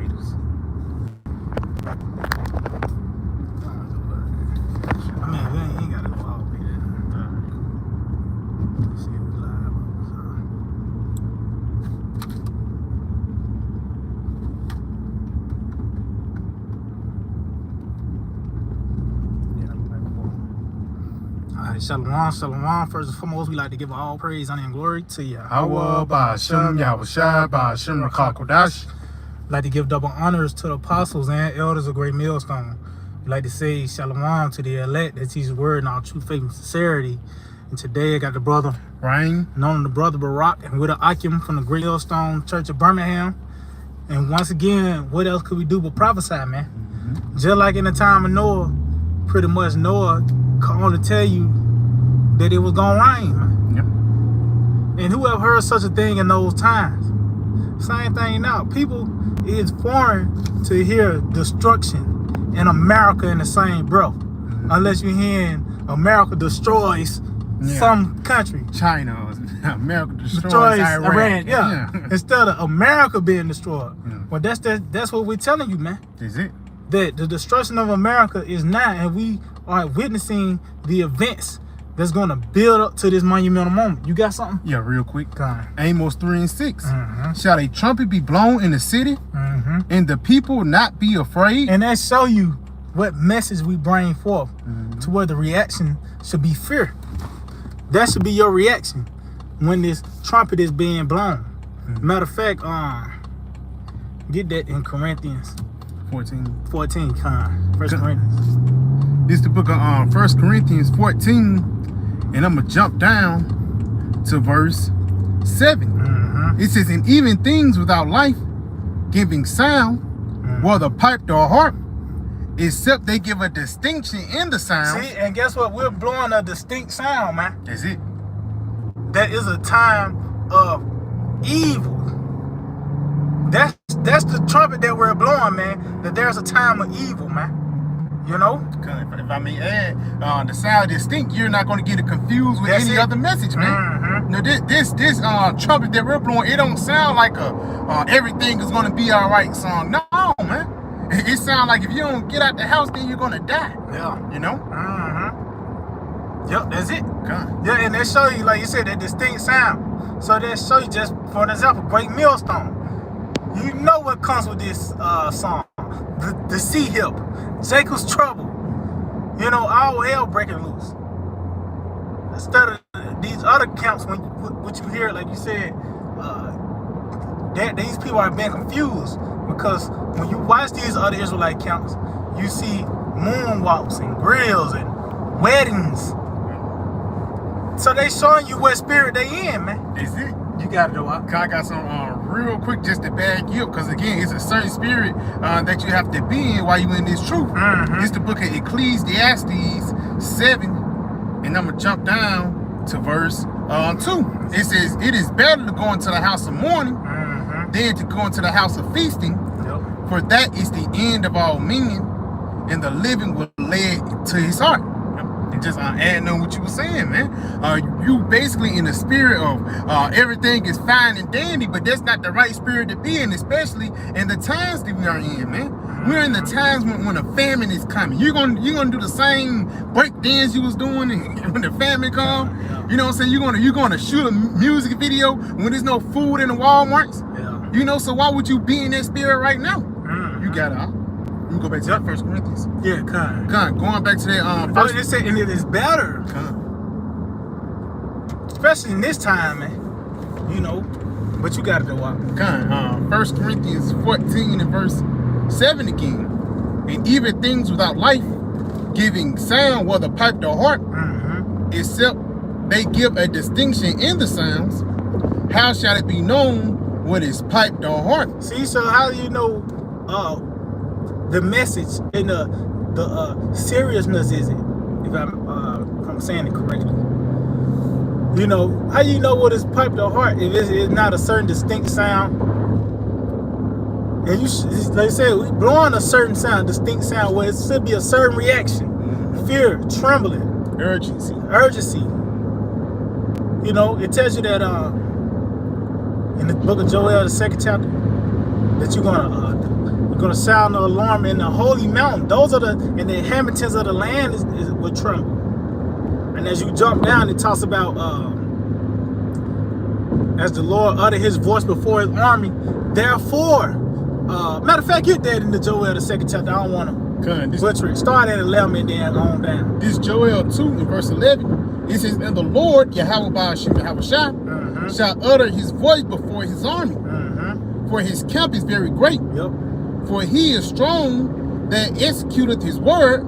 readers. I mean, we ain't gotta go all the way there. Let's see if we live. Shalom, shalom. First and foremost, we like to give all praise, honor, and glory to Yahweh, Ba'ashem, Yahushua, Ba'ashem, Rakakodash. We like to give double honors to the apostles and elders of Great Millstone. We like to say shalom to the elect that teach the word in all true faith and sincerity. And today I got the brother Rain, known as the brother Barak, and with Akim from the Great Millstone Church of Birmingham. And once again, what else could we do but prophesy, man? Just like in the time of Noah, pretty much Noah could only tell you that it was gonna rain, man. Yep. And who ever heard such a thing in those times? Same thing now. People is foreign to hear destruction in America in the same breath, unless you're hearing America destroys some country. China, America destroys Iran. Yeah. Instead of America being destroyed. Well, that's what we're telling you, man. Is it? That the destruction of America is now, and we are witnessing the events that's going to build up to this monumental moment. You got something? Yeah, real quick. Amos 3:6. Shall a trumpet be blown in the city, and the people not be afraid? And that show you what message we bring forth to where the reaction should be fear. That should be your reaction when this trumpet is being blown. Matter of fact, get that in Corinthians 14. 14, First Corinthians. This is the book of 1 Corinthians 14, and I'm going to jump down to verse 7. It says, and even things without life, giving sound, whether piped or harp, except they give a distinction in the sound. See, and guess what? We're blowing a distinct sound, man. Is it? That is a time of evil. That's the trumpet that we're blowing, man. That there's a time of evil, man. You know? If I may add, the sound distinct, you're not going to get it confused with any other message, man. Now, this trumpet that we're blowing, it don't sound like a everything is going to be all right song. No, man. It sounds like if you don't get out the house, then you're going to die. Yeah. You know? Yep, that's it. Yeah, and they show you, like you said, that distinct sound. So they show you, just for an example, Great Millstone. You know what comes with this song. The sea hip, Jacob's trouble. You know, all hell breaking loose. Instead of these other camps, when what you hear, like you said, that these people are being confused, because when you watch these other Israelite camps, you see moonwalks and grills and weddings. So they showing you what spirit they in, man. Is it? You got it, though. I got some real quick just to back you up, because again, it's a certain spirit that you have to be in while you in this truth. It's the book of Ecclesiastes 7, and I'm gonna jump down to verse 2. It says, it is better to go into the house of mourning than to go into the house of feasting, for that is the end of all men, and the living will lay it to his heart. And just adding on what you were saying, man. You basically in the spirit of everything is fine and dandy, but that's not the right spirit to be in, especially in the times that we are in, man. We're in the times when a famine is coming. You're gonna do the same break dance you was doing when the famine come. You know what I'm saying? You're gonna shoot a music video when there's no food in the Walmarts. You know, so why would you be in that spirit right now? You gotta. Let me go back to that 1 Corinthians. Yeah, going back to that first. They say, and it is better. Especially in this time, man. You know, but you gotta go out. 1 Corinthians 14 and verse 7 again. And even things without life, giving sound, whether piped or harp, except they give a distinction in the sounds, how shall it be known what is piped or harp? See, so how do you know the message and the seriousness is it? If I'm saying it correctly. You know, how do you know what is piped or harp if it's not a certain distinct sound? And like I said, we blowing a certain sound, distinct sound, where it should be a certain reaction, fear, trembling, urgency. You know, it tells you that in the book of Joel, the 2nd chapter, that you're gonna Gonna sound the alarm in the holy mountain. Those are and the inhabitants of the land will tremble. And as you jump down, it talks about as the Lord uttered his voice before his army. Therefore, matter of fact, get that in the Joel, the 2nd chapter. I don't want to butcher it. Start at 11 and then on down. This Joel 2 in verse 11, it says, and the Lord, Yahweh Ba'ashim Yahweh shall utter his voice before his army. For his camp is very great. Yep. For he is strong that executeth his word.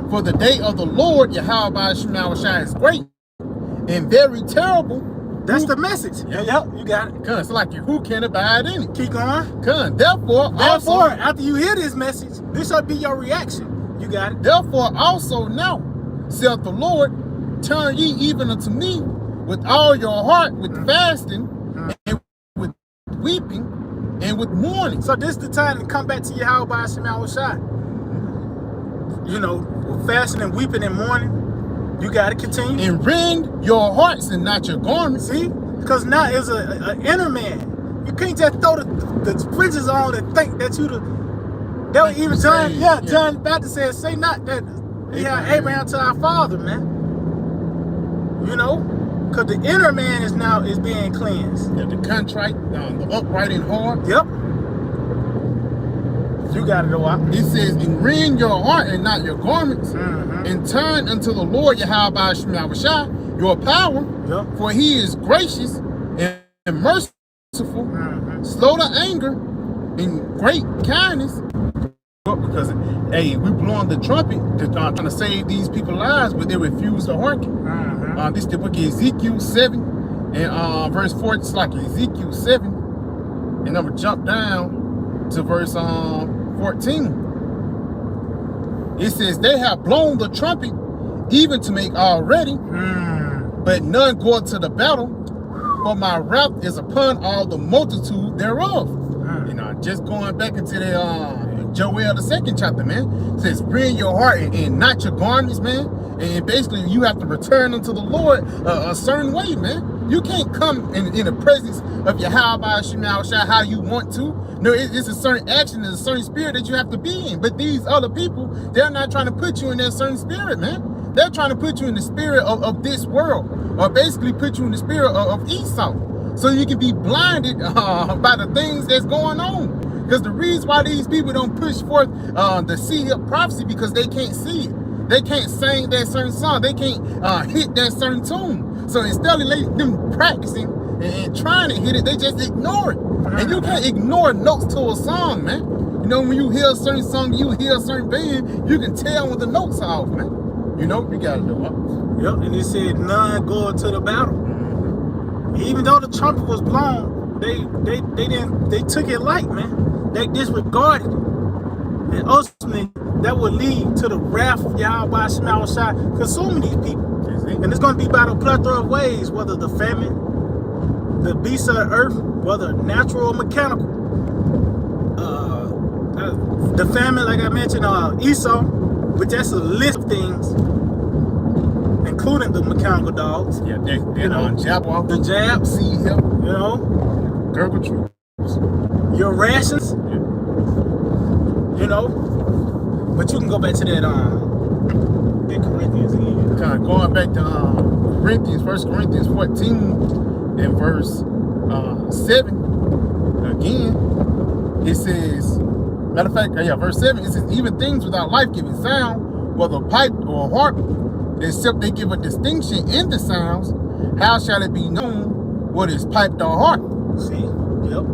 For the day of the Lord, Yahweh Ba'ashim Yahweh is great and very terrible. That's the message. Yep, you got it. It's like who can abide in it? Keep going. Therefore, after you hear this message, this should be your reaction. You got it. Therefore, also now, saith the Lord, turn ye even unto me with all your heart, with fasting, and with weeping, and with mourning. So this is the time to come back to Yahweh by Shema Shai. You know, with fasting and weeping and mourning. You got to continue. And rend your hearts and not your garments. See? Because now is an inner man. You can't just throw the fringes on and think that you that was even John. Yeah, John the Baptist said, say not that we had Abraham to our father, man. You know? Because the inner man is being cleansed. Yeah, the contrite, the upright in heart. Yep. You got it, though. It says, and rend your heart and not your garments, and turn unto the Lord Yahweh Ba'ashim Yahweh your power, for he is gracious and merciful, slow to anger, and great kindness. Because, hey, we blowing the trumpet trying to save these people's lives, but they refuse to hearken. This is the book of Ezekiel 7, and verse 4, it's like Ezekiel 7, and I'm going to jump down to verse 14. It says, they have blown the trumpet even to make already, but none go to the battle, for my wrath is upon all the multitude thereof. You know, just going back into the Joel the 2nd chapter, man. It says, bring your heart and not your garments, man. And basically you have to return unto the Lord a certain way, man. You can't come in the presence of Yahweh Ba'ashim Shai how you want to. No, it's a certain action, it's a certain spirit that you have to be in. But these other people, they're not trying to put you in that certain spirit, man. They're trying to put you in the spirit of this world, or basically put you in the spirit of Esau, so you can be blinded by the things that's going on. Because the reason why these people don't push forth the seed of prophecy, because they can't see it. They can't sing that certain song. They can't hit that certain tune. So instead of them practicing and trying to hit it, they just ignore it. And you can't ignore notes to a song, man. You know, when you hear a certain song, you hear a certain band, you can tell when the notes are off, man. You know, you gotta know what. Yep, and it said none going to the battle. Even though the trumpet was blown, they took it light, man. They disregarded it. And ultimately, that would lead to the wrath of Yahweh Shema Shai consuming these people. And it's going to be by the plethora of ways, whether the famine, the beasts of the earth, whether natural or mechanical. The famine, like I mentioned, Esau, but that's a list of things, including the mechanical dogs. Yeah, you know, the jab, see him, you know, gurgle troops, your rations, you know. But you can go back to that Corinthians again. Kind of going back to Corinthians, 1 Corinthians 14 and verse 7 again. It says, matter of fact, verse 7, it says, even things without life-giving sound, whether pipe or harp, except they give a distinction in the sounds, how shall it be known what is piped or harp? See? Yep.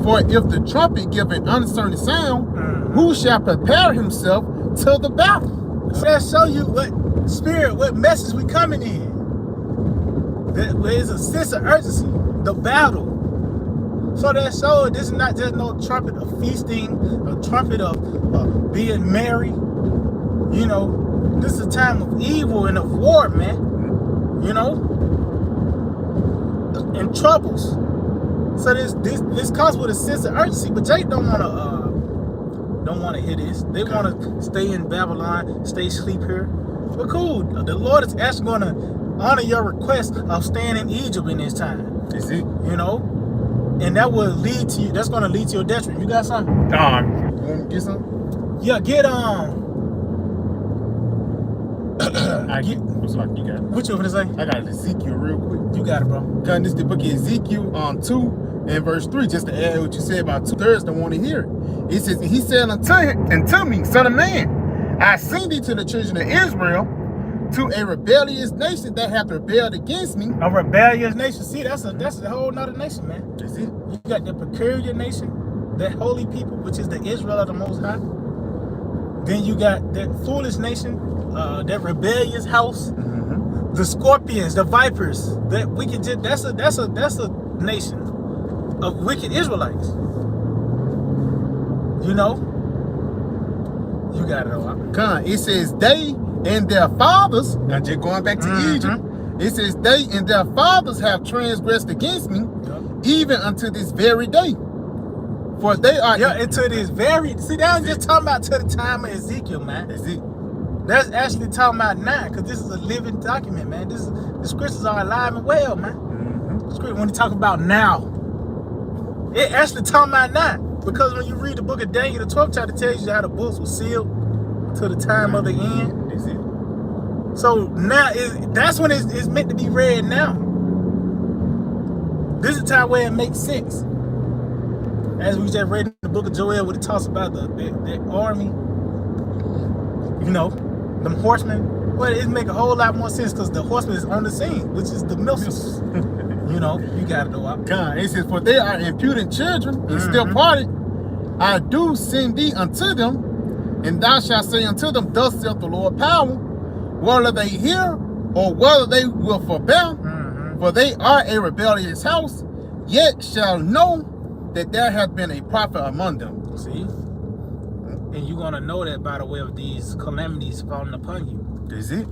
For if the trumpet give an uncertain sound, who shall prepare himself to the battle? So that show you what spirit, what message we coming in. There is a sense of urgency, the battle. So that shows this is not just no trumpet of feasting, a trumpet of being merry. You know, this is a time of evil and of war, man. You know, and troubles. So this comes with a sense of urgency, but Jake don't want to hear this. They want to stay in Babylon, stay sleep here. But cool, the Lord is actually going to honor your request of staying in Egypt in this time. Is it? You know, and that will lead to you. That's going to lead to your detriment. You got something? want me to get some? Yeah, get What's like you got it. what you gonna say? I got Ezekiel real quick. You got it, bro. Cause this the book of Ezekiel 2 and verse 3, just to add what you said about 2/3 don't want to hear it. It says, he said unto me, son of man, I send thee to the children of Israel, to a rebellious nation that hath rebelled against me. A rebellious nation. See, that's a whole nother nation, man. Is it? You got the peculiar nation, that holy people, which is the Israel of the Most High. Then you got that foolish nation, that rebellious house, the scorpions, the vipers, that wicked. That's a nation of wicked Israelites. You know, you got it all. It says they and their fathers. Now just going back to Egypt. It says they and their fathers have transgressed against me, even unto this very day. For they are into this very. See, that's just talking about to the time of Ezekiel, man. Is it? That's actually talking about now, because this is a living document, man. The scriptures are alive and well, man. When you talk about now, it actually talking about now. Because when you read the book of Daniel, the 12th chapter tells you how the books were sealed to the time of the end. Is it? So now, that's when it's meant to be read now. This is the time where it makes sense. As we just read in the book of Joel, where it talks about the army, you know, them horsemen. Well, it make a whole lot more sense because the horseman is on the scene, which is the missiles. You know, you got to know. It says, for they are impudent children and still parted. I do send thee unto them, and thou shalt say unto them, thus saith the Lord power, whether they hear or whether they will forbear, for they are a rebellious house, yet shall know that there hath been a prophet among them. See? And you're going to know that by the way of these calamities falling upon you. Is it?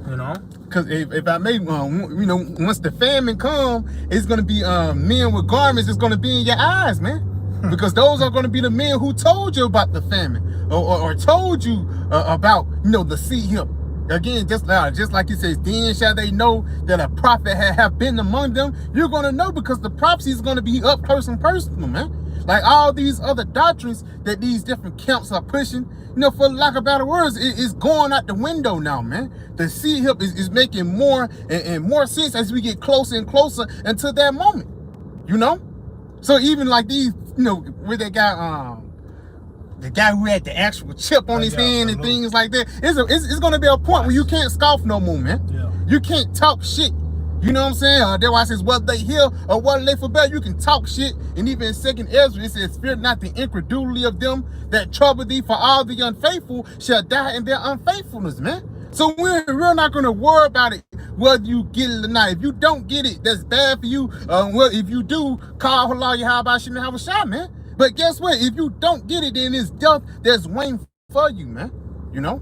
You know? Because if I may, you know, once the famine come, it's going to be men with garments that's going to be in your eyes, man. Because those are going to be the men who told you about the famine or told you about, you know, the sea hip. Again, just like it says, then shall they know that a prophet have been among them. You're going to know because the prophecy is going to be up close and personal, man. Like all these other doctrines that these different camps are pushing, you know, for lack of better words, it's going out the window now, man. The sea hip is making more and more sense as we get closer and closer until that moment, you know? So even like these, you know, where they got the guy who had the actual chip on his hand and things like that, it's going to be a point where you can't scoff no more, man. Yeah. You can't talk shit. You know what I'm saying? That's why it says, whether they hear or whether they forbear, you can talk shit. And even in 2nd Ezra, it says, fear not the incredulity of them that trouble thee, for all the unfaithful shall die in their unfaithfulness, man. So we're not going to worry about it, whether you get it or not. If you don't get it, that's bad for you. Well, if you do, call Allah Yahweh Shem have a shot, man. But guess what? If you don't get it, then it's death that's waiting for you, man. You know?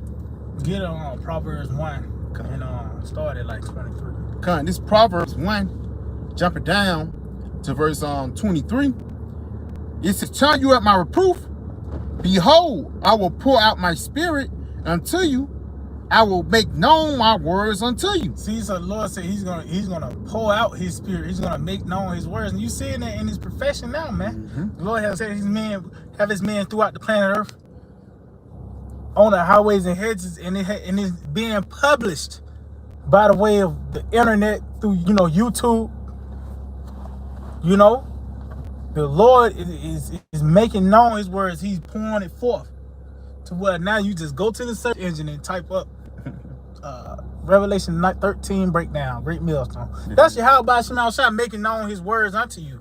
Get it on Proverbs 1 and start at like 23. This Proverbs 1, jumping down to verse 23. It says, turn you at my reproof. Behold, I will pour out my spirit unto you. I will make known my words unto you. See, so the Lord said he's gonna pour out his spirit. He's gonna make known his words. And you seeing that in his profession now, man. The Lord has said his men throughout the planet Earth on the highways and hedges, and it's being published by the way of the internet through, you know, YouTube. You know, the Lord is making known his words. He's pouring it forth to where now you just go to the search engine and type up Revelation 13 breakdown, great millstone. That's your how by Shema Shah making known his words unto you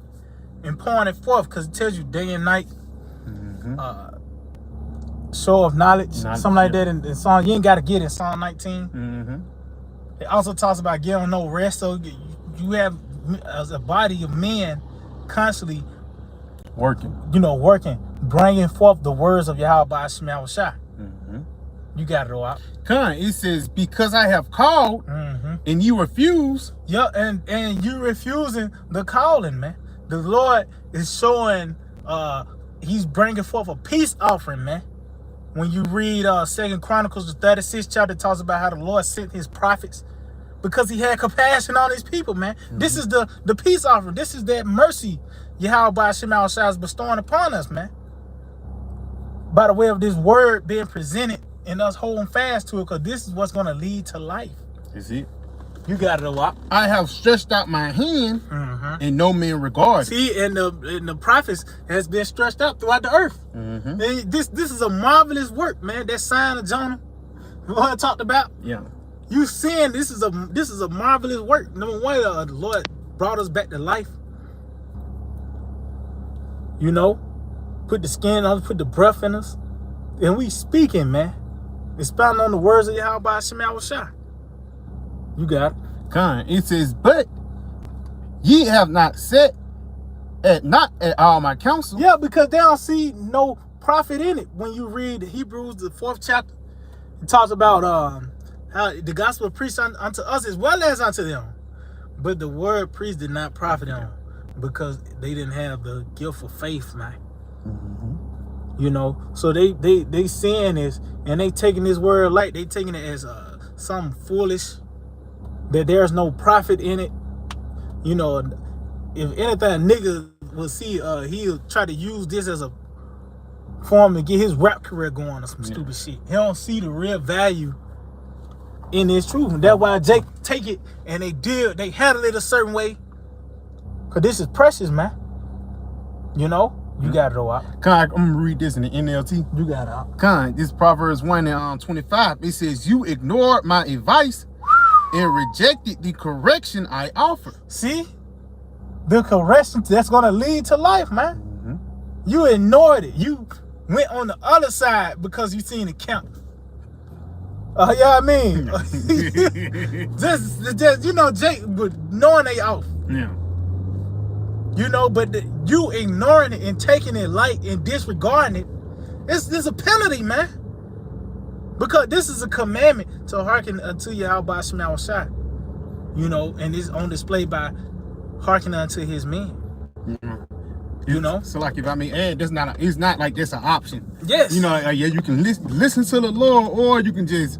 and pouring it forth, because it tells you day and night. Show of knowledge, something like that in Psalm. You ain't got to get in Psalm 19. It also talks about getting no rest. So you have as a body of men constantly working, bringing forth the words of Yahweh Shema Shah. You got it all out. It says, because I have called and you refuse. Yeah, and you refusing the calling, man. The Lord is showing, he's bringing forth a peace offering, man. When you read 2 Chronicles, the 36th chapter, talks about how the Lord sent his prophets because he had compassion on his people, man. This is the peace offering. This is that mercy Yahweh Shema Shah is bestowing upon us, man. by the way of this word being presented and us holding fast to it, because this is what's going to lead to life. Is it? You got it a lot. I have stretched out my hand, and no man regard. See, and the prophets has been stretched out throughout the earth. This is a marvelous work, man. That sign of Jonah, what I talked about. Yeah. You seeing this is a marvelous work. Number one, the Lord brought us back to life. You know, put the skin on us, put the breath in us, and we speaking, man. Expounding on the words of Yahweh Shema Shai. You got it. Kind. It says, but ye have not sat not at all my counsel. Yeah, because they don't see no profit in it. When you read Hebrews, the 4th chapter, it talks about how the gospel preached unto us as well as unto them. But the word preached did not profit them because they didn't have the gift of faith, man. You know, so they saying this and they taking this word light. They taking it as something foolish, that there's no profit in it. You know, if anything, a nigga will see, he'll try to use this as a form to get his rap career going or some stupid shit. He don't see the real value in this truth. And that's why Jake take it and they handle it a certain way. Cause this is precious, man. You know, you got it all out. I'm gonna read this in the NLT. You got it out. This Proverbs 1 and 25. It says, you ignored my advice and rejected the correction I offered. See? The correction that's going to lead to life, man. You ignored it. You went on the other side because you seen the count. Yeah, I mean. just you know, Jake, but knowing they off. Yeah. You know, but you ignoring it and taking it light and disregarding it, there's a penalty, man. Because this is a commandment to hearken unto Yahweh Shema Shai. You know, and it's on display by hearkening unto his men. You know? So like if I mean add, it's not like that's an option. Yes. You know, yeah, you can listen to the Lord or you can just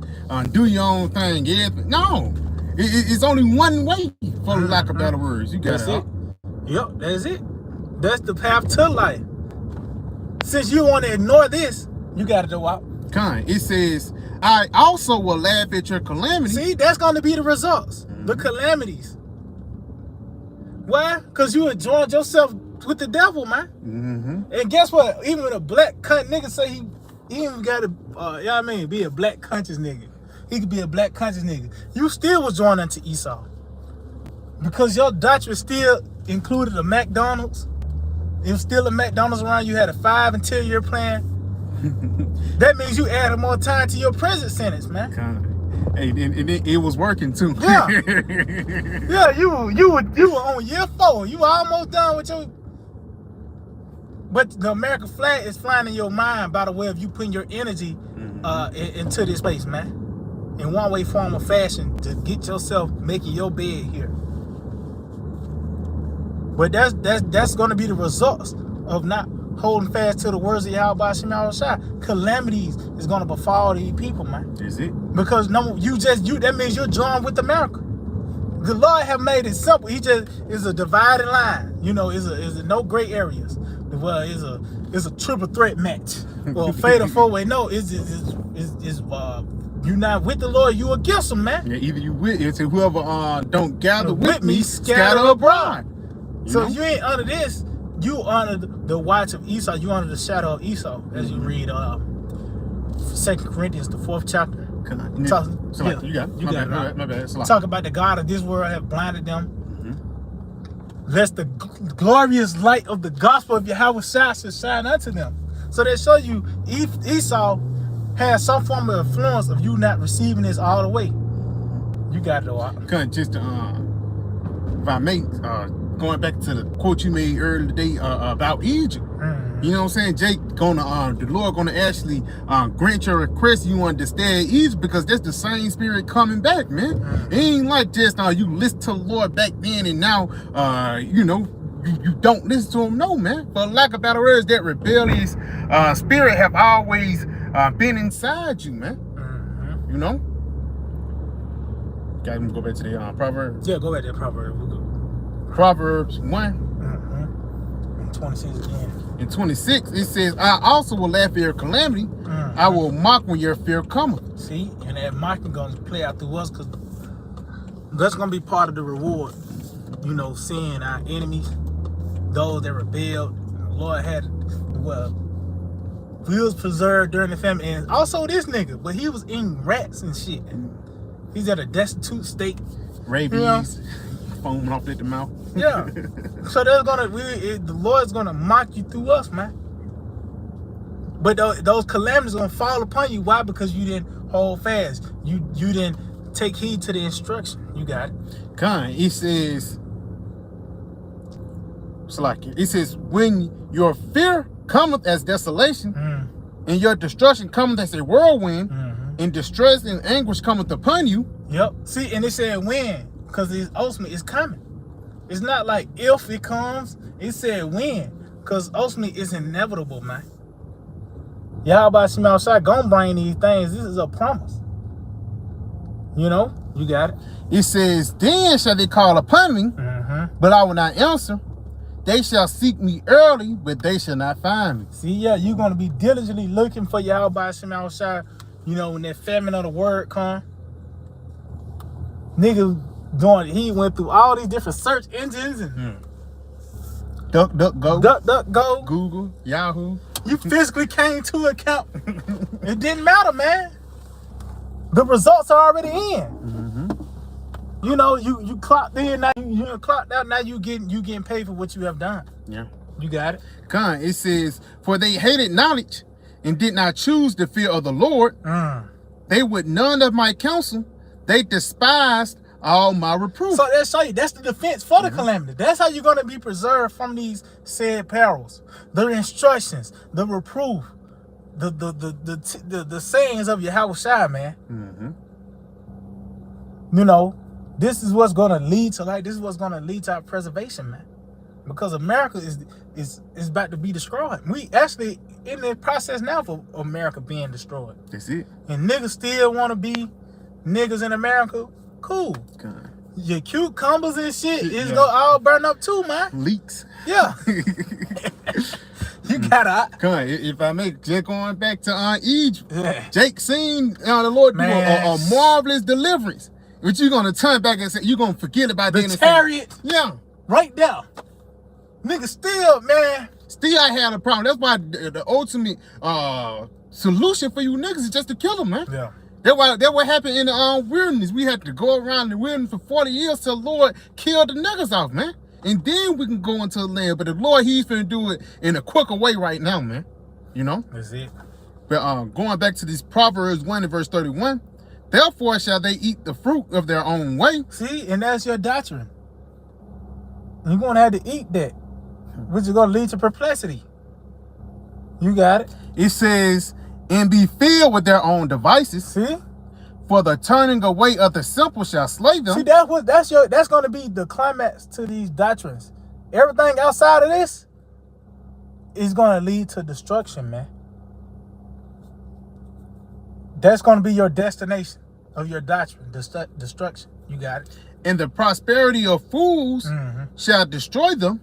do your own thing. Yeah, but no. It's only one way, for lack of better words. You got it. Yep, that's it. That's the path to life. Since you want to ignore this, you got to go out. It says, I also will laugh at your calamity. See, that's going to be the results. The calamities. Why? Because you enjoyed yourself with the devil, man. And guess what? Even a black cunt nigga say he even got to, you know what I mean, be a black conscious nigga. He could be a black conscious nigga. You still was joined unto Esau. Because your doctrine still included a McDonald's. It was still a McDonald's around. You had a 5 and 10 year plan. That means you added more time to your prison sentence, man. Hey, and it was working too. Yeah. Yeah, you were on year 4. You were almost done with your. But the American flag is flying in your mind by the way of you putting your energy into this place, man. In one way, form, or fashion to get yourself making your bed here. But that's going to be the results of not holding fast to the words of Yahweh Shema Shai. Calamities is going to befall these people, man. Is it? Because that means you're joined with America. The Lord have made it simple. He just is a dividing line. You know, is a no gray areas. Well, is a triple threat match. Well, fatal 4-way. No, is you not with the Lord, you against him, man. Yeah, either you with it, to whoever don't gather with me, scatter abroad. So you ain't under this. You under the watch of Esau. You under the shadow of Esau, as you read 2 Corinthians, the 4th chapter. You got it. My bad. Talk about the God of this world have blinded them. Lest the glorious light of the gospel of Yahweh Shai should shine unto them. So they show you Esau has some form of influence of you not receiving this all the way. You got it all. Just if I may, going back to the quote you made earlier today about Egypt. You know what I'm saying? Jake the Lord gonna actually grant your request. You understand Egypt because that's the same spirit coming back, man. It ain't like just you listen to the Lord back then and now you don't listen to him. No, man. For lack of better words, that rebellious spirit have always been inside you, man. You know? Got to go back to the Proverbs. Yeah, go back to the Proverbs. Proverbs 1. And 26 again. In 26, it says, I also will laugh at your calamity. I will mock when your fear cometh. See, and that mocking gonna play out through us, because that's gonna be part of the reward. You know, seeing our enemies, those that rebelled. The Lord had, well, we was preserved during the famine, and also this nigga, but he was eating rats and shit. He's at a destitute state. Rabies, foaming off at the mouth. Yeah. So the Lord's gonna mock you through us, man. But those calamities gonna fall upon you. Why? Because you didn't hold fast. You didn't take heed to the instruction. You got it. It says, it says, when your fear cometh as desolation, and your destruction cometh as a whirlwind, and distress and anguish cometh upon you. Yep. See, and it said when, because it's ultimately it's coming. It's not like if it comes. It said when, because ultimately it's inevitable, man. Yahweh Shema Shai gonna bring these things. This is a promise. You know, you got it. It says, then shall they call upon me, but I will not answer. They shall seek me early, but they shall not find me. See, yeah, you're gonna be diligently looking for Yahweh Shema Shai. You know, when that famine of the word come. Nigga he went through all these different search engines and DuckDuckGo, Google, Yahoo. You physically came to account. It didn't matter, man. The results are already in. You know, you clocked in, now you clocked out, now you getting paid for what you have done. Yeah. You got it. It says, for they hated knowledge and did not choose the fear of the Lord. They would none of my counsel. They despised all my reproof. So that's the defense for the calamity. That's how you're going to be preserved from these said perils. The instructions, the reproof, the sayings of Yahweh Shai, man. You know, this is what's going to lead to our preservation, man. Because America is about to be destroyed. We actually in the process now for America being destroyed. That's it. And niggas still want to be niggas in America. Cool. Your cucumbers and shit is gonna all burn up too, man. Leaks. Yeah. You gotta. If I make just going back to Egypt, Jake seen the Lord do a marvelous deliverance. But you're gonna turn back and say you're gonna forget about the chariot. Yeah. Right there. Nigga still, man. Still I had a problem. That's why the ultimate solution for you niggas is just to kill them, man. Yeah. That what happened in the wilderness. We had to go around the wilderness for 40 years till the Lord killed the niggas off, man. And then we can go into the land. But the Lord, he's finna do it in a quicker way right now, man. You know? That's it. But going back to these Proverbs 1 and verse 31, therefore shall they eat the fruit of their own way. See, and that's your doctrine. You're gonna have to eat that, which is gonna lead to perplexity. You got it. It says, and be filled with their own devices. See? For the turning away of the simple shall slay them. See, that's gonna be the climax to these doctrines. Everything outside of this is gonna lead to destruction, man. That's gonna be your destination of your doctrine, destruction. You got it. And the prosperity of fools shall destroy them.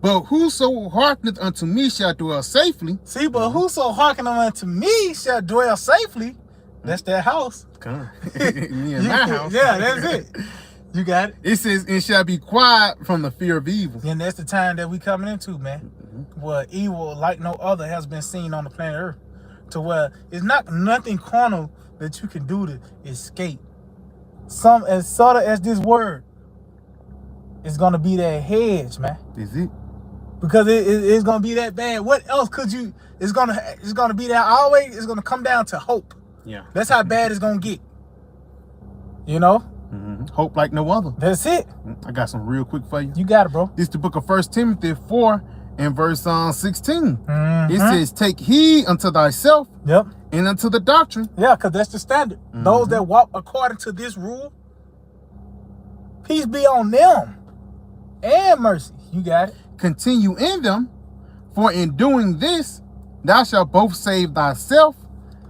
But whoso hearkeneth unto me shall dwell safely. See, but whoso hearkeneth unto me shall dwell safely. That's that house. Me and my house. Yeah, that's it. You got it. It says, and shall be quiet from the fear of evil. And that's the time that we coming into, man. Where evil like no other has been seen on the planet Earth. To where it's not nothing carnal that you can do to escape. Some as subtle as this word is gonna be that hedge, man. Is it? Because it's gonna be that bad. What else could you? It's gonna be that always. It's gonna come down to hope. Yeah. That's how bad it's gonna get. You know. Hope like no other. That's it. I got some real quick for you. You got it, bro. This is the book of 1 Timothy 4 and verse 16. It says, take heed unto thyself. Yep. And unto the doctrine. Yeah, because that's the standard. Those that walk according to this rule, peace be on them and mercy. You got it. Continue in them, for in doing this, thou shalt both save thyself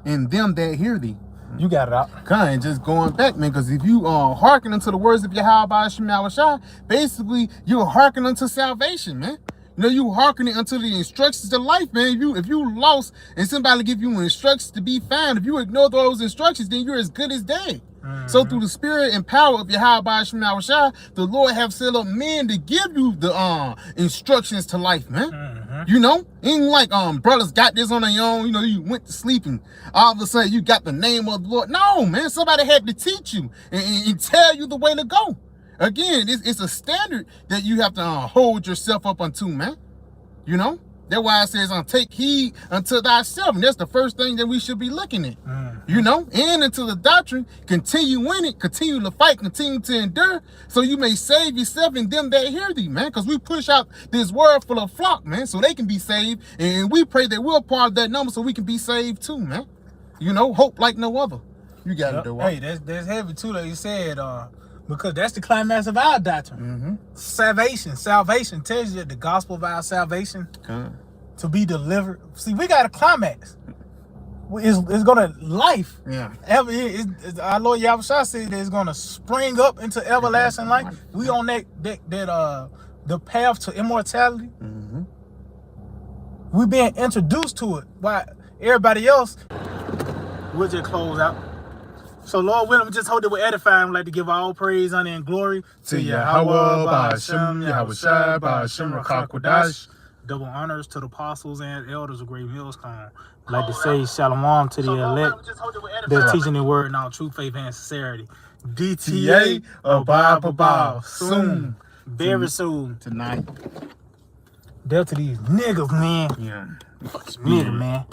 and them that hear thee. You got it out. And just going back, man, because if you hearken unto the words of Yahweh Shai, basically you're hearkening unto salvation, man. You know, you hearkening unto the instructions to life, man. If you lost and somebody give you instructions to be found, if you ignore those instructions, then you're as good as dead. So through the spirit and power of Yahweh Shem Yahushua, the Lord have set up men to give you the instructions to life, man. You know, ain't like brothers got this on their own. You know, you went to sleep and all of a sudden you got the name of the Lord. No, man, somebody had to teach you and tell you the way to go. Again, it's a standard that you have to hold yourself up unto, man. You know, that's why it says, take heed unto thyself. And that's the first thing that we should be looking at. You know, and into the doctrine, continue in it, continue to fight, continue to endure, so you may save yourself and them that hear thee, man. Because we push out this word full of flock, man, so they can be saved. And we pray that we're part of that number so we can be saved too, man. You know, hope like no other. You got it, though. Hey, that's heavy too, like you said, because that's the climax of our doctrine. Salvation tells you that the gospel of our salvation to be delivered. See, we got a climax. It's gonna life. Yeah. Our Lord Yahushua said that it's gonna spring up into everlasting life. We on that the path to immortality. We being introduced to it. While everybody else, we'll just close out. So Lord willing, just hold it with edifying. We'd like to give all praise, honor, and glory to Yahweh, Ba'ashem, Yahushua, Ba'ashem, Rakakwadash. Double honors to the apostles and elders of Great Millstone. I'd like to say shalom to the elect. They're teaching the word in all true faith and sincerity. DTA, above, soon, very soon. Tonight. Deal to these niggas, man. Yeah. Nigga, man.